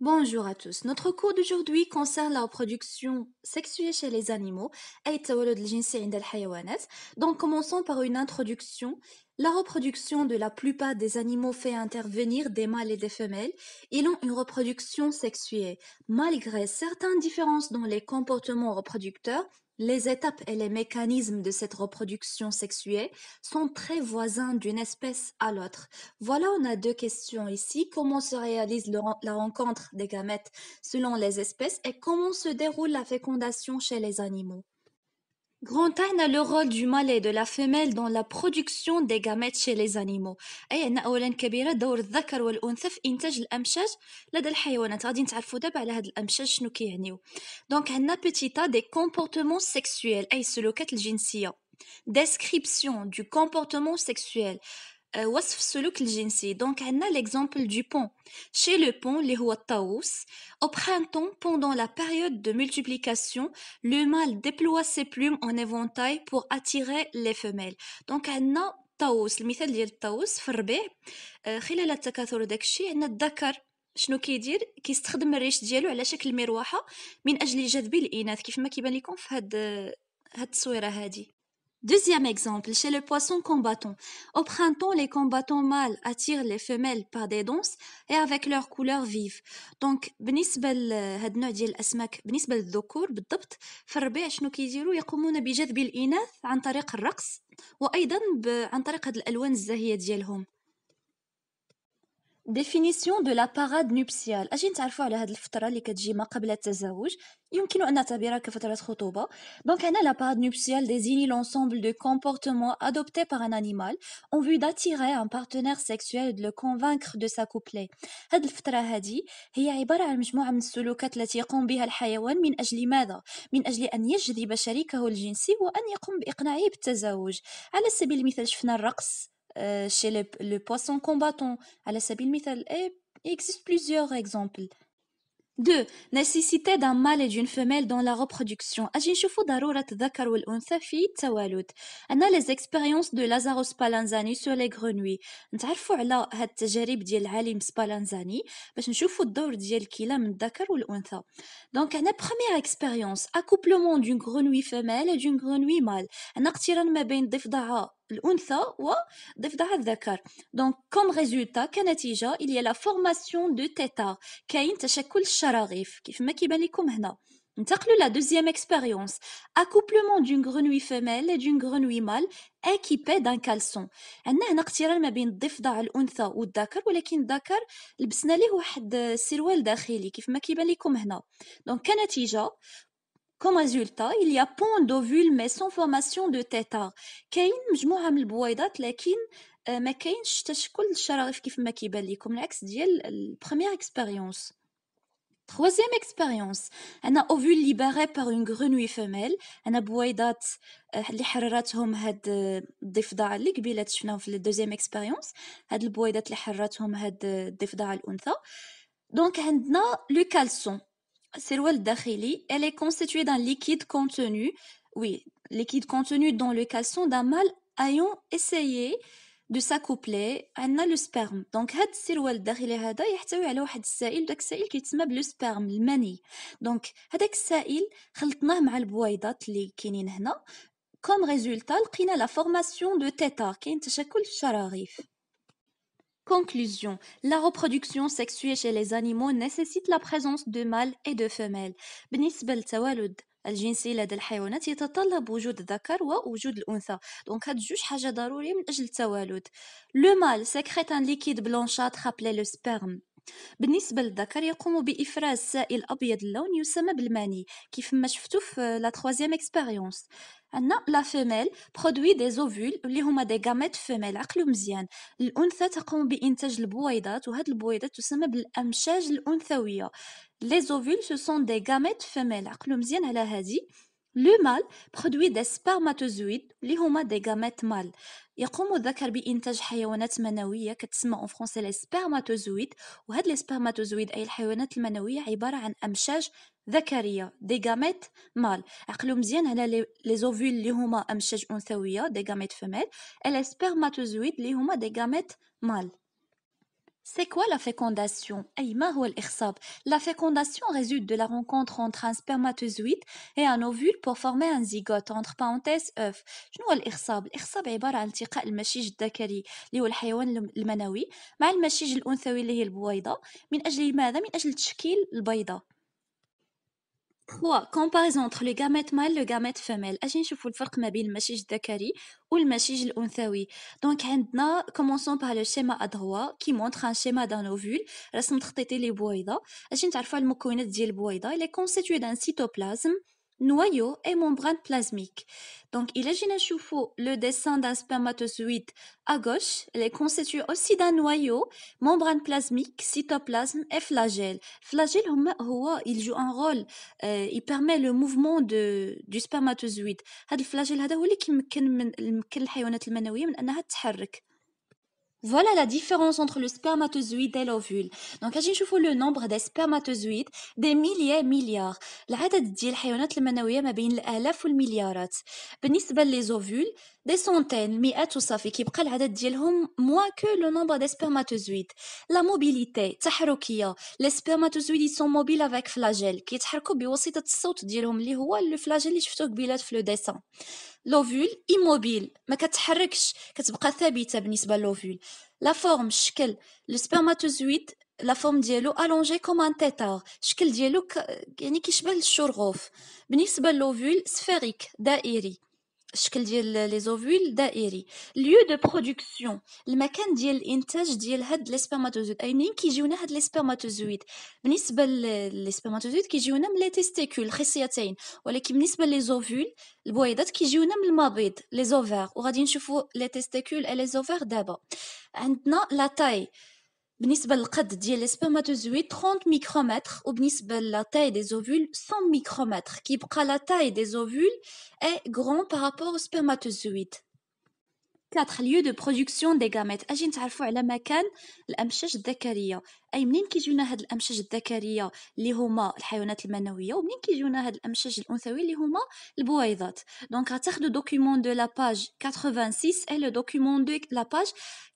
Bonjour à tous. Notre cours d'aujourd'hui concerne la reproduction sexuée chez les animaux. أي التولد الجنسي عند الحيوانات. Donc, commençons par une introduction. La reproduction de la plupart des animaux fait intervenir des mâles et des femelles. Ils ont une reproduction sexuée. Malgré certaines différences dans les comportements reproducteurs, les étapes et les mécanismes de cette reproduction sexuée sont très voisins d'une espèce à l'autre. Voilà, on a deux questions ici. Comment se réalise la rencontre des gamètes selon les espèces et comment se déroule la fécondation chez les animaux? Grand A a le rôle du mâle et de la femelle dans la production des gamètes chez les animaux. أي أن أولا كبيرة دور الذكر والأنثى في إنتاج الأمشاج لدى الحيوانات. غادي نتعرفوا دابا على هاد الأمشاج شنو كيعنيو. دونك عندنا petit a des comportements sexuels أي السلوكات الجنسية. Description du comportement sexuel. وصف السلوك الجنسي. دونك عندنا l'exemple du pont. Chez le pont اللي هو الطاووس. Au printemps, pendant la période de multiplication, le mâle déploie ses plumes en éventail pour attirer les femelles. دونك عندنا الطاووس. المثال ديال الطاووس في الربيع خلال التكاثر داكشي عندنا الذكر شنو كيدير كيستخدم الريش ديالو على شكل مروحة من أجل جذب الإناث كيف ما كيبان لكم في هاد التصويرة هادي. Deuxième exemple, chez le poisson combattant. Au printemps, les combattants mâles attirent les femelles par des danses et avec leurs couleurs vives. Donc, بالنسبة لهاد النوع ديال الأسماك بالنسبة للذكور بالضبط في الربيع شنو كيديروا يقومون بجذب الإناث عن طريق الرقص وأيضا عن طريق هاد الألوان الزاهية ديالهم. Définition de la parade nuptiale. أجي نتعرفوا على هاد الفترة اللي كتجي ما قبل التزاوج يمكن أن نعتبرها كفترة خطوبة. Donc هنا la parade nuptiale désigne l'ensemble de comportements adoptés par un animal en vue d'attirer un partenaire sexuel et de le convaincre de s'accoupler. هاد الفترة هادي هي عبارة عن مجموعة من السلوكات التي يقوم بها الحيوان من أجل ماذا؟ من أجل أن يجذب شريكه الجنسي وأن يقوم بإقناعه بالتزاوج. على سبيل المثال شفنا الرقص chez le poisson combattant على سبيل المثال et il existe plusieurs exemples. 2. Nécessité d'un mâle et d'une femelle dans la reproduction. أجي نشوفوا ضرورة الذكر والأنثى في التوالد. عندنا les expériences de Lazaro Spallanzani sur les grenouilles. نتعرفوا على هاد التجارب ديال العالم سبالانزاني باش نشوفوا الدور ديال الكلا من الذكر والأنثى. دونك عندنا première expérience accouplement d'une grenouille femelle et d'une grenouille mâle. عندنا اقتران ما بين ضفدع الأنثى وضفدع الذكر. Donc comme résultat كنتيجة il y a la formation de tétards. كاين تشكل الشراغيف كيف ما كيبان لكم هنا. ننتقلوا la deuxième expérience accouplement d'une grenouille femelle et d'une grenouille mâle équipée d'un caleçon. عندنا هنا اقتران ما بين الضفدع الأنثى والذكر ولكن الذكر لبسنا ليه واحد السروال داخلي كيف ما كيبان لكم هنا. Donc كنتيجة Comme résultat, il y a pont d'ovules mais sans formation de tétard. كاين مجموعة من البويضات لكن ما كاينش تشكل الشراغيف كيف ما كيبان لكم العكس ديال première expérience. Troisième expérience, أنا ovule libéré par une grenouille femelle. أنا بويضات اللي حررتهم هاد الضفدع اللي قبيلات شفناهم في الدوزيام expérience. هاد البويضات اللي حررتهم هاد الضفدع الأنثى. Donc عندنا le caleçon. السروال الداخلي, elle est constituée d'un liquide contenu, oui, liquide contenu dans le caleçon d'un mâle ayant essayé de s'accoupler عندنا le sperme. Donc هاد السروال الداخلي هذا يحتوي على واحد السائل داك السائل كيتسمى بلو سبرم المني. دونك هذاك السائل خلطناه مع البويضات اللي كاينين هنا. كوم ريزولتا لقينا لا فورماسيون دو تيتار كاين تشكل الشراغيف. Conclusion. La reproduction sexuée chez les animaux nécessite la présence de mâles et de femelles. بالنسبة للتوالد الجنسي لدى الحيوانات يتطلب وجود الذكر ووجود الأنثى. Donc هاد جوج حاجة ضرورية من أجل التوالد. Le mâle sécrète un liquide blanchâtre appelé le sperme. بالنسبة للذكر يقوم بإفراز سائل أبيض اللون يسمى بالمني كيف ما شفتوا في la troisième expérience. عندنا la femelle produit des ovules اللي هما des gamètes femelles. عقلوا مزيان. الأنثى تقوم بإنتاج البويضات وهاد البويضات تسمى بالأمشاج الأنثوية. Les ovules ce sont des gamètes femelles. عقلوا مزيان على هادي. Le mâle produit des spermatozoïdes اللي هما des gamètes mâles. يقوم الذكر بإنتاج حيوانات منوية كتسمى en français les spermatozoïdes. وهاد لي سبرماتوزويد أي الحيوانات المنوية عبارة عن أمشاج ذكرية دي غاميت مال. عقلوا مزيان على لي زوفول اللي هما أمشاج أنثوية دي غاميت فيميل، et لي سبرماتوزويد اللي هما دي غاميت مال. C'est quoi la fécondation? أي ما هو الإخصاب? La fécondation résulte de la rencontre entre un spermatozoïde et un ovule pour former un zygote entre parenthèses œuf. شنو هو الإخصاب؟ الإخصاب عبارة عن التقاء المشيج الذكري اللي هو الحيوان المنوي مع المشيج الأنثوي اللي هي البويضة من أجل ماذا؟ من أجل تشكيل البيضة. 3. Comparaison entre le gamète mâle et le gamète femelle. أجي نشوفوا الفرق ما بين المشيج الذكري والمشيج الأنثوي. Donc عندنا commençons par le schéma à droite qui montre un schéma d'un ovule. رسم تخطيطي للبويضة. أجي نتعرفوا على المكونات ديال البويضة. Il est constitué d'un cytoplasme, noyau et membrane plasmique. Donc il est نشوفوا le dessin d'un spermatozoïde à gauche. Il est constitué aussi d'un noyau, membrane plasmique, cytoplasme et flagelle. Flagelle il joue un rôle il permet le mouvement du spermatozoïde. هذا الفلاجيل هذا هو اللي يمكن الحيوانات المنوية من أنها تتحرك. Voilà la différence entre le spermatozoïde et l'ovule. Donc اجي نشوفوا le nombre des spermatozoïdes des milliers milliards. العدد ديال الحيوانات المنوية ما بين الآلاف والمليارات. بالنسبة للزوفول des centaines مئات وصافي كيبقى العدد ديالهم moins que le nombre des spermatozoïdes. La mobilité تحركية. Les spermatozoïdes sont mobiles avec flagelle كيتحركوا بواسطة الصوت ديالهم اللي هو الفلاجيل اللي شفتوه قبيلات في لو ديسان. لوفول immobile ما كتحركش كتبقى ثابته بالنسبه للوفول. لا فورم الشكل لو سبرماتوزويد لا فورم ديالو الونجي كوم ان تيتار الشكل ديالو يعني كيشبه الشرغوف. بالنسبه للوفول سفيريك دائري الشكل ديال لي زوفول دائري. ليو دو برودكسيون المكان ديال الانتاج ديال هاد لي سبرماتوزويد اي منين كيجيونا هاد لي سبرماتوزويد. بالنسبه لي سبرماتوزويد كيجيونا من لي تيستيكول الخصيتين ولكن بالنسبه لي زوفول البويضات كيجيونا من المبيض لي زوفير وغادي نشوفوا لي تيستيكول اي لي زوفير دابا. عندنا لا تاي بالنسبة للقد ديال لي سبرماتوزويد 30 ميكرومتر وبالنسبة لا تاي دي زوفول 100 ميكرومتر كيبقى لا تاي دي زوفول est grand par rapport au spermatozoïde. 4 lieux de production des gamètes. اجي نتعرفوا على مكان الامشاج الذكريه. اي منين كيجيونا هاد الامشاج الذكريه اللي هما الحيوانات المنويه ومنين كيجيونا هاد الامشاج الانثويه اللي هما البويضات. دونك غتاخدوا دوكيومون دو لا باج 86 et le document de la page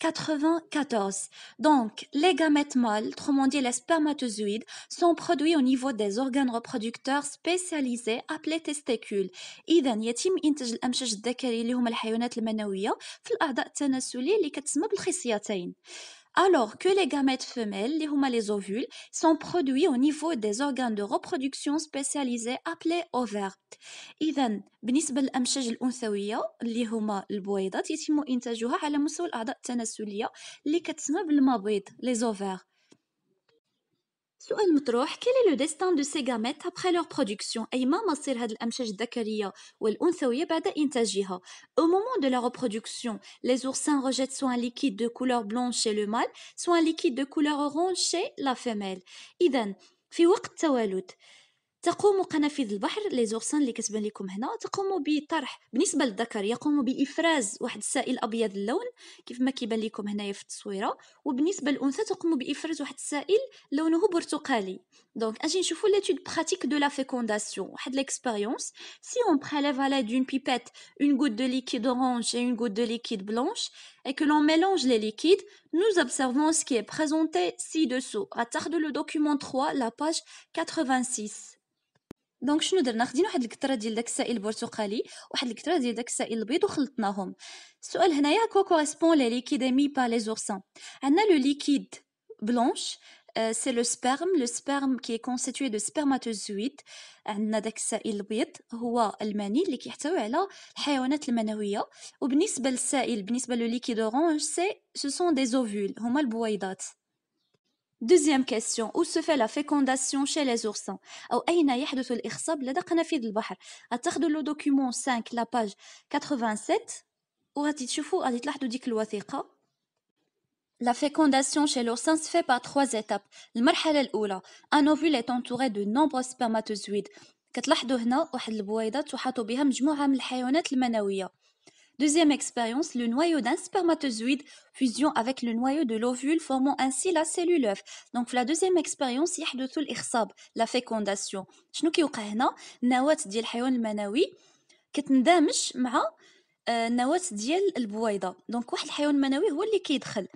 94. Donc les gamètes mâles, autrement dit les spermatozoïdes, sont produits au niveau des organes reproducteurs spécialisés appelés testicules. اذا يتم انتاج الامشاج الذكري اللي هما الحيوانات المنويه في الأعضاء التناسلية اللي كتسمى بالخصيتين. Alors que les gamètes femelles, اللي هما les ovules, sont produits au niveau des organes de reproduction spécialisés appelés ovaires. إذا بالنسبة للأمشاج الأنثوية اللي هما البويضات يتم إنتاجها على مستوى الأعضاء التناسلية اللي كتسمى بالمبيض les ovaires. سؤال مطروح quel est le destin de ces gamètes après leur production أي ما مصير هاد الأمشاج الذكرية والأنثوية بعد إنتاجها. Au moment de la reproduction, les oursins rejettent soit un liquide de couleur blanche chez le mâle, soit un liquide de couleur orange chez la femelle. إذن في وقت التوالد تقوم قنافذ البحر لي زورسان اللي كتبان لكم هنا تقوم بطرح بالنسبه للذكر يقوم بافراز واحد السائل ابيض اللون كيف ما كيبان لكم هنايا في التصويره وبالنسبه للانثى تقوم بافراز واحد السائل لونه برتقالي. دونك اجي نشوفوا l'étude pratique de la fécondation واحد l'expérience. Si on prélève à l'aide d'une pipette une goutte de liquide orange et une goutte de liquide blanche et que l'on mélange les liquides, nous observons ce qui est présenté ci-dessous. غتاخدوا le document 3 la page 86. دونك شنو درنا خدينا واحد الكتره ديال داك السائل البرتقالي وواحد الكتره ديال داك السائل البيض وخلطناهم. السؤال هنايا كوا كوريسبون لي ليكيد امي با لي زورسان. عندنا لو ليكيد بلونش سي لو سبرم كي كونستيتوي دو سبرماتوزويد. عندنا داك السائل البيض هو المني اللي كيحتوي على الحيوانات المنويه. وبالنسبه للسائل بالنسبه لو ليكيد اورانج سو سون دي اوفول هما البويضات. Deuxième question, où se fait la fécondation chez les oursins أو أين يحدث الإخصاب لدى قنافذ البحر. غتاخدوا لو دوكيومون 5 لا باج 87 وغادي تشوفوا غادي تلاحظوا ديك الوثيقة. La fécondation chez l'oursin se fait par 3 étapes. المرحلة الأولى un ovule est entouré de nombreux spermatozoïdes. كتلاحظوا هنا واحد البويضات وحاطوا بها مجموعة من الحيوانات المنوية. Deuxième expérience, le noyau d'un spermatozoïde fusion avec le noyau de l'ovule formant ainsi la cellule œuf. Donc, la deuxième expérience, يحدث الإخصاب, la fécondation. شنو كيوقع هنا؟ النواة ديال الحيوان المنوي كتندمج مع النواة ديال البويضة. دونك واحد الحيوان منوي هو اللي كيدخل.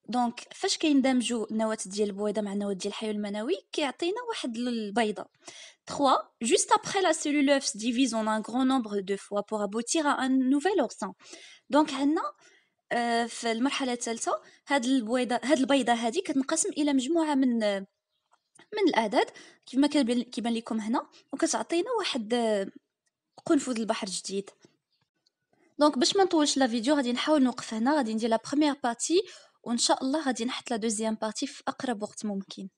دونك فاش كيندمجوا النواة ديال البويضه مع النواة ديال الحيوان المنوي كيعطينا واحد البيضه. 3. Juste après, la cellule œuf se divise en un grand nombre de fois pour aboutir à un nouvel oursin. Donc, عندنا في المرحلة الثالثة هاد البيضة هادي كتنقسم إلى مجموعة من الأعداد كيما كيبان لكم هنا، وكتعطينا واحد قنفذ البحر جديد. دونك باش ما نطولش لا فيديو غادي نحاول نوقف هنا، غادي ندير لا بروميير بارتي وان شاء الله غادي نحط لا دوزيام بارتي في اقرب وقت ممكن.